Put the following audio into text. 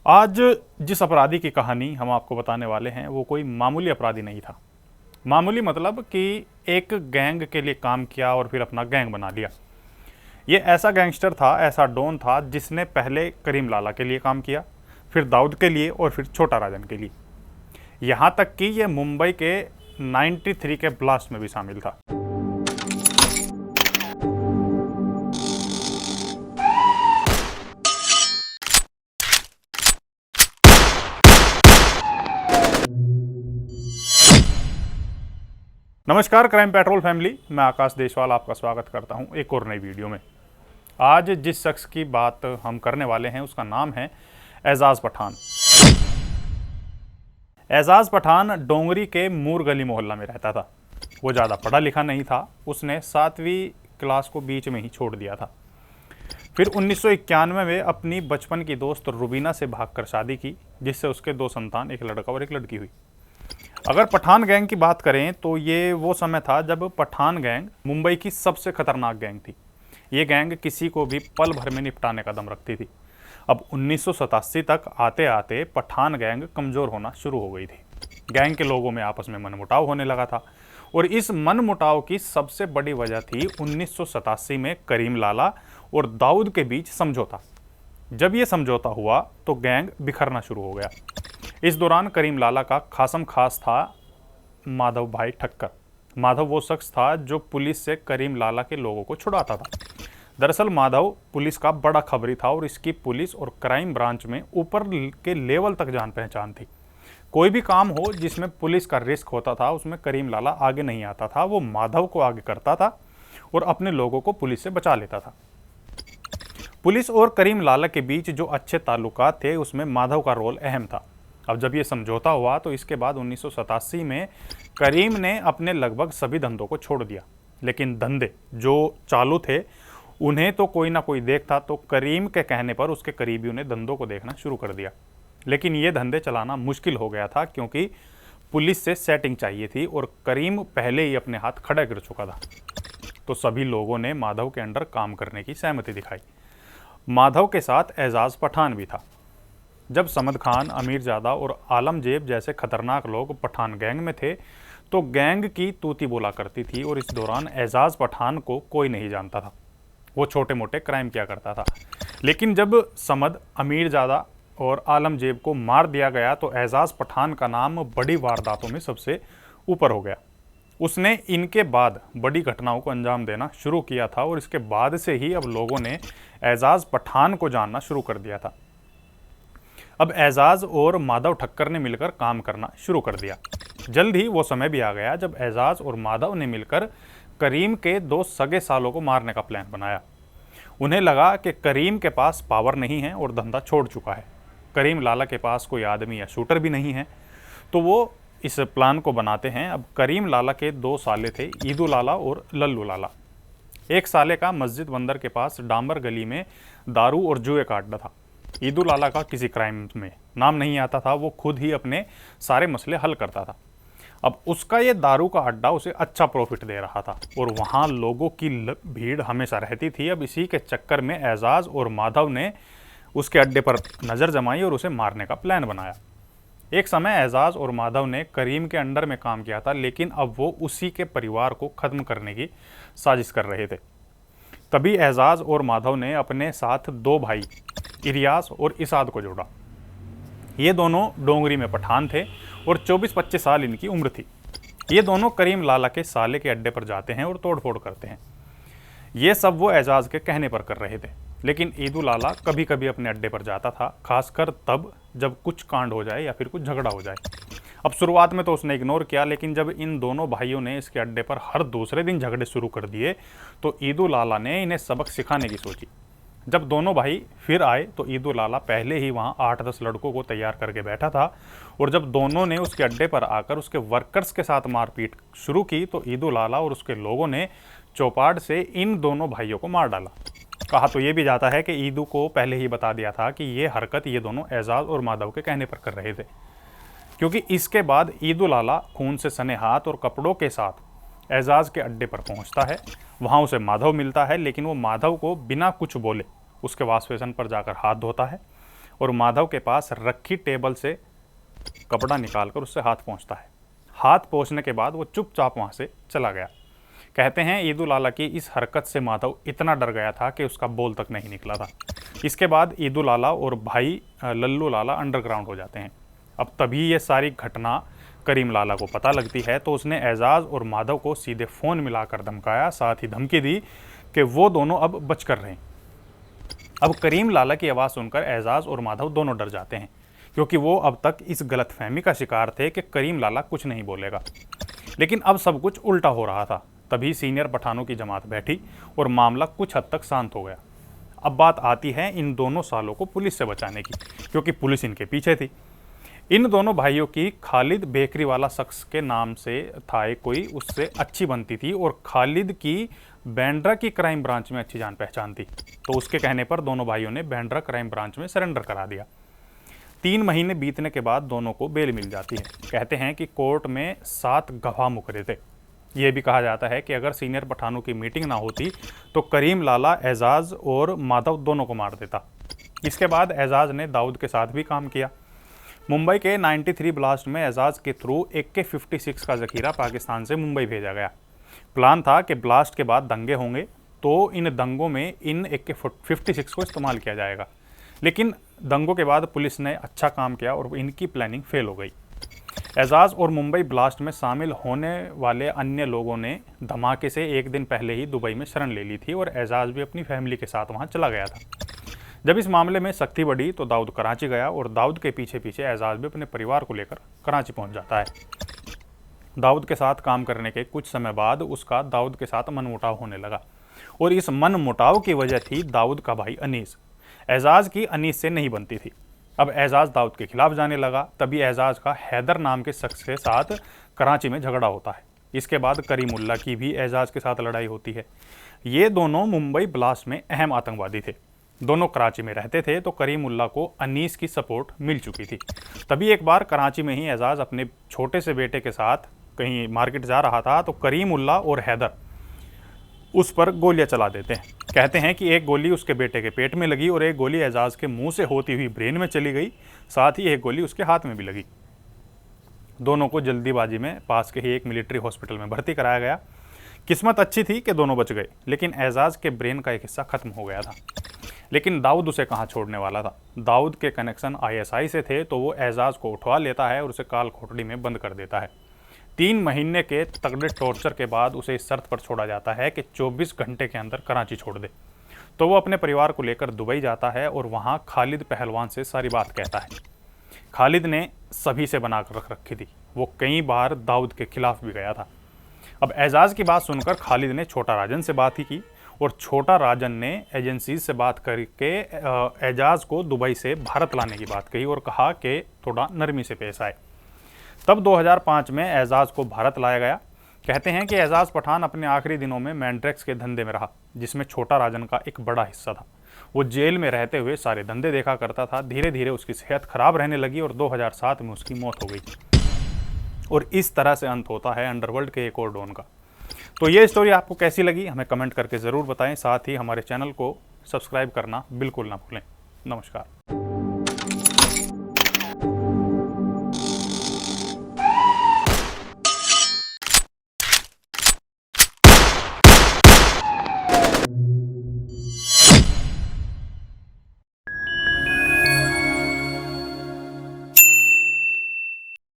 आज जिस अपराधी की कहानी हम आपको बताने वाले हैं वो कोई मामूली अपराधी नहीं था। मामूली मतलब कि एक गैंग के लिए काम किया और फिर अपना गैंग बना लिया। ये ऐसा गैंगस्टर था, ऐसा डॉन था जिसने पहले करीम लाला के लिए काम किया, फिर दाऊद के लिए और फिर छोटा राजन के लिए। यहाँ तक कि ये मुंबई के 93 के ब्लास्ट में भी शामिल था। नमस्कार क्राइम पेट्रोल फैमिली, मैं आकाश देशवाल आपका स्वागत करता हूं एक और नई वीडियो में। आज जिस शख्स की बात हम करने वाले हैं उसका नाम है एजाज पठान। एजाज पठान डोंगरी के मूर गली मोहल्ला में रहता था। वो ज़्यादा पढ़ा लिखा नहीं था, उसने 7वीं क्लास को बीच में ही छोड़ दिया था। फिर 1991 में अपनी बचपन की दोस्त रुबीना से भागकर शादी की, जिससे उसके 2 संतान, एक लड़का और एक लड़की हुई। अगर पठान गैंग की बात करें तो ये वो समय था जब पठान गैंग मुंबई की सबसे खतरनाक गैंग थी। ये गैंग किसी को भी पल भर में निपटाने का दम रखती थी। अब 1987 तक आते आते पठान गैंग कमज़ोर होना शुरू हो गई थी। गैंग के लोगों में आपस में मनमुटाव होने लगा था और इस मनमुटाव की सबसे बड़ी वजह थी 1987 में करीम लाला और दाऊद के बीच समझौता। जब ये समझौता हुआ तो गैंग बिखरना शुरू हो गया। इस दौरान करीम लाला का खासम खास था माधव भाई ठक्कर। माधव वो शख्स था जो पुलिस से करीम लाला के लोगों को छुड़ाता था। दरअसल माधव पुलिस का बड़ा खबरी था और इसकी पुलिस और क्राइम ब्रांच में ऊपर के लेवल तक जान पहचान थी। कोई भी काम हो जिसमें पुलिस का रिस्क होता था उसमें करीम लाला आगे नहीं आता था, वो माधव को आगे करता था और अपने लोगों को पुलिस से बचा लेता था। पुलिस और करीम लाला के बीच जो अच्छे ताल्लुकात थे उसमें माधव का रोल अहम था। अब जब ये समझौता हुआ तो इसके बाद 1987 में करीम ने अपने लगभग सभी धंधों को छोड़ दिया। लेकिन धंधे जो चालू थे उन्हें तो कोई ना कोई देखता, तो करीम के कहने पर उसके करीबियों ने धंधों को देखना शुरू कर दिया। लेकिन ये धंधे चलाना मुश्किल हो गया था क्योंकि पुलिस से सेटिंग चाहिए थी और करीम पहले ही अपने हाथ खड़ा कर चुका था। तो सभी लोगों ने माधव के अंडर काम करने की सहमति दिखाई। माधव के साथ एजाज पठान भी था। जब समद खान, अमीरजादा और आलमजेब जैसे खतरनाक लोग पठान गैंग में थे तो गैंग की तूती बोला करती थी और इस दौरान एजाज पठान को कोई नहीं जानता था। वो छोटे मोटे क्राइम किया करता था। लेकिन जब समद, अमीरजादा और आलमजेब को मार दिया गया तो एजाज पठान का नाम बड़ी वारदातों में सबसे ऊपर हो गया। उसने इनके बाद बड़ी घटनाओं को अंजाम देना शुरू किया था और इसके बाद से ही अब लोगों ने एजाज पठान को जानना शुरू कर दिया था। अब एजाज और माधव ठक्कर ने मिलकर काम करना शुरू कर दिया। जल्द ही वो समय भी आ गया जब एजाज और माधव ने मिलकर करीम के 2 सगे सालों को मारने का प्लान बनाया। उन्हें लगा कि करीम के पास पावर नहीं है और धंधा छोड़ चुका है। करीम लाला के पास कोई आदमी या शूटर भी नहीं है, तो वो इस प्लान को बनाते हैं। अब करीम लाला के 2 साले थे, ईदू लाला और लल्लू लाला। एक साले का मस्जिद बंदर के पास डांबर गली में दारू और जुए का अड्डा था। ईदू लाला का किसी क्राइम में नाम नहीं आता था, वो खुद ही अपने सारे मसले हल करता था। अब उसका ये दारू का अड्डा उसे अच्छा प्रॉफिट दे रहा था और वहाँ लोगों की भीड़ हमेशा रहती थी। अब इसी के चक्कर में एजाज और माधव ने उसके अड्डे पर नज़र जमाई और उसे मारने का प्लान बनाया। एक समय एजाज और माधव ने करीम के अंडर में काम किया था, लेकिन अब वो उसी के परिवार को ख़त्म करने की साजिश कर रहे थे। तभी एजाज और माधव ने अपने साथ 2 भाई इरियास और इसाद को जोड़ा। ये दोनों डोंगरी में पठान थे और 24-25 साल इनकी उम्र थी। ये दोनों करीम लाला के साले के अड्डे पर जाते हैं और तोड़फोड़ करते हैं। ये सब वो एजाज के कहने पर कर रहे थे। लेकिन ईदू लाला कभी कभी अपने अड्डे पर जाता था, खासकर तब जब कुछ कांड हो जाए या फिर कुछ झगड़ा हो जाए। अब शुरुआत में तो उसने इग्नोर किया, लेकिन जब इन दोनों भाइयों ने इसके अड्डे पर हर दूसरे दिन झगड़े शुरू कर दिए तो ईदू लाला ने इन्हें सबक सिखाने की सोची। जब दोनों भाई फिर आए तो ईदू लाला पहले ही वहाँ 8-10 लड़कों को तैयार करके बैठा था और जब दोनों ने उसके अड्डे पर आकर उसके वर्कर्स के साथ मारपीट शुरू की तो ईदू लाला और उसके लोगों ने चौपाड़ से इन दोनों भाइयों को मार डाला। कहा तो ये भी जाता है कि ईदू को पहले ही बता दिया था कि ये हरकत ये दोनों एजाज और माधव के कहने पर कर रहे थे, क्योंकि इसके बाद ईदू लाला खून से सने हाथ और कपड़ों के साथ एजाज के अड्डे पर पहुंचता है। वहाँ उसे माधव मिलता है, लेकिन वो माधव को बिना कुछ बोले उसके वाश बेसिन पर जाकर हाथ धोता है और माधव के पास रखी टेबल से कपड़ा निकालकर उससे हाथ पोंछता है। हाथ पोंछने के बाद वो चुपचाप वहाँ से चला गया। कहते हैं ईदुल आला की इस हरकत से माधव इतना डर गया था कि उसका बोल तक नहीं निकला था। इसके बाद ईदुल आला और भाई लल्लू लाला अंडरग्राउंड हो जाते हैं। अब तभी ये सारी घटना करीम लाला को पता लगती है तो उसने एजाज और माधव को सीधे फ़ोन मिलाकर धमकाया, साथ ही धमकी दी कि वो दोनों अब बच कर रहे हैं। अब करीम लाला की आवाज़ सुनकर एजाज और माधव दोनों डर जाते हैं, क्योंकि वो अब तक इस गलतफहमी का शिकार थे कि करीम लाला कुछ नहीं बोलेगा। लेकिन अब सब कुछ उल्टा हो रहा था। तभी सीनियर पठानों की जमात बैठी और मामला कुछ हद तक शांत हो गया। अब बात आती है इन दोनों सालों को पुलिस से बचाने की, क्योंकि पुलिस इनके पीछे थी। इन दोनों भाइयों की खालिद बेकरी वाला शख्स के नाम से था एक कोई, उससे अच्छी बनती थी और खालिद की बैंड्रा की क्राइम ब्रांच में अच्छी जान पहचान थी। तो उसके कहने पर दोनों भाइयों ने बैंड्रा क्राइम ब्रांच में सरेंडर करा दिया। 3 महीने बीतने के बाद दोनों को बेल मिल जाती है। कहते हैं कि कोर्ट में 7 गवाह मुकर्रे थे। यह भी कहा जाता है कि अगर सीनियर पठानों की मीटिंग ना होती तो करीम लाला एजाज और माधव दोनों को मार देता। इसके बाद एजाज ने दाऊद के साथ भी काम किया। मुंबई के 93 ब्लास्ट में एजाज के थ्रू AK-56 का जखीरा पाकिस्तान से मुंबई भेजा गया। प्लान था कि ब्लास्ट के बाद दंगे होंगे तो इन दंगों में इन AK-56 को इस्तेमाल किया जाएगा। लेकिन दंगों के बाद पुलिस ने अच्छा काम किया और इनकी प्लानिंग फेल हो गई। एजाज और मुंबई ब्लास्ट में शामिल होने वाले अन्य लोगों ने धमाके से एक दिन पहले ही दुबई में शरण ले ली थी और एजाज भी अपनी फैमिली के साथ वहां चला गया था। जब इस मामले में सख्ती बढ़ी तो दाऊद कराची गया और दाऊद के पीछे पीछे एजाज भी अपने परिवार को लेकर कराची पहुंच जाता है। दाऊद के साथ काम करने के कुछ समय बाद उसका दाऊद के साथ मनमुटाव होने लगा और इस मनमुटाव की वजह थी दाऊद का भाई अनीस। एजाज की अनीस से नहीं बनती थी। अब एजाज दाऊद के खिलाफ जाने लगा। तभी एजाज का हैदर नाम के शख्स के साथ कराची में झगड़ा होता है। इसके बाद करीमुल्ला की भी एजाज के साथ लड़ाई होती है। ये दोनों मुंबई ब्लास्ट में अहम आतंकवादी थे। दोनों कराची में रहते थे तो करीमुल्ला को अनीस की सपोर्ट मिल चुकी थी। तभी एक बार कराची में ही एजाज अपने छोटे से बेटे के साथ कहीं मार्केट जा रहा था तो करीमुल्ला और हैदर उस पर गोलियां चला देते हैं। कहते हैं कि एक गोली उसके बेटे के पेट में लगी और एक गोली एजाज के मुंह से होती हुई ब्रेन में चली गई, साथ ही एक गोली उसके हाथ में भी लगी। दोनों को जल्दीबाजी में पास के ही एक मिलिट्री हॉस्पिटल में भर्ती कराया गया। किस्मत अच्छी थी कि दोनों बच गए, लेकिन एजाज के ब्रेन का एक हिस्सा खत्म हो गया था। लेकिन दाऊद उसे कहाँ छोड़ने वाला था। दाऊद के कनेक्शन ISI से थे तो वो एजाज को उठवा लेता है और उसे काल खोटड़ी में बंद कर देता है। 3 महीने के तगड़े टॉर्चर के बाद उसे इस शर्त पर छोड़ा जाता है कि 24 घंटे के अंदर कराची छोड़ दे। तो वो अपने परिवार को लेकर दुबई जाता है और वहाँ खालिद पहलवान से सारी बात कहता है। खालिद ने सभी से बना कर रख रखी थी। वो कई बार दाऊद के खिलाफ भी गया था। अब एजाज की बात सुनकर खालिद ने छोटा राजन से बात ही की और छोटा राजन ने एजेंसी से बात करके एजाज को दुबई से भारत लाने की बात कही और कहा कि थोड़ा नरमी से पेश आए। तब 2005 में एजाज को भारत लाया गया। कहते हैं कि एजाज पठान अपने आखिरी दिनों में मैंड्रेक्स के धंधे में रहा, जिसमें छोटा राजन का एक बड़ा हिस्सा था। वो जेल में रहते हुए सारे धंधे देखा करता था। धीरे धीरे उसकी सेहत खराब रहने लगी और 2007 में उसकी मौत हो गई। और इस तरह से अंत होता है अंडरवर्ल्ड के एक और डॉन का। तो ये स्टोरी आपको कैसी लगी हमें कमेंट करके ज़रूर बताएं। साथ ही हमारे चैनल को सब्सक्राइब करना बिल्कुल ना भूलें। नमस्कार।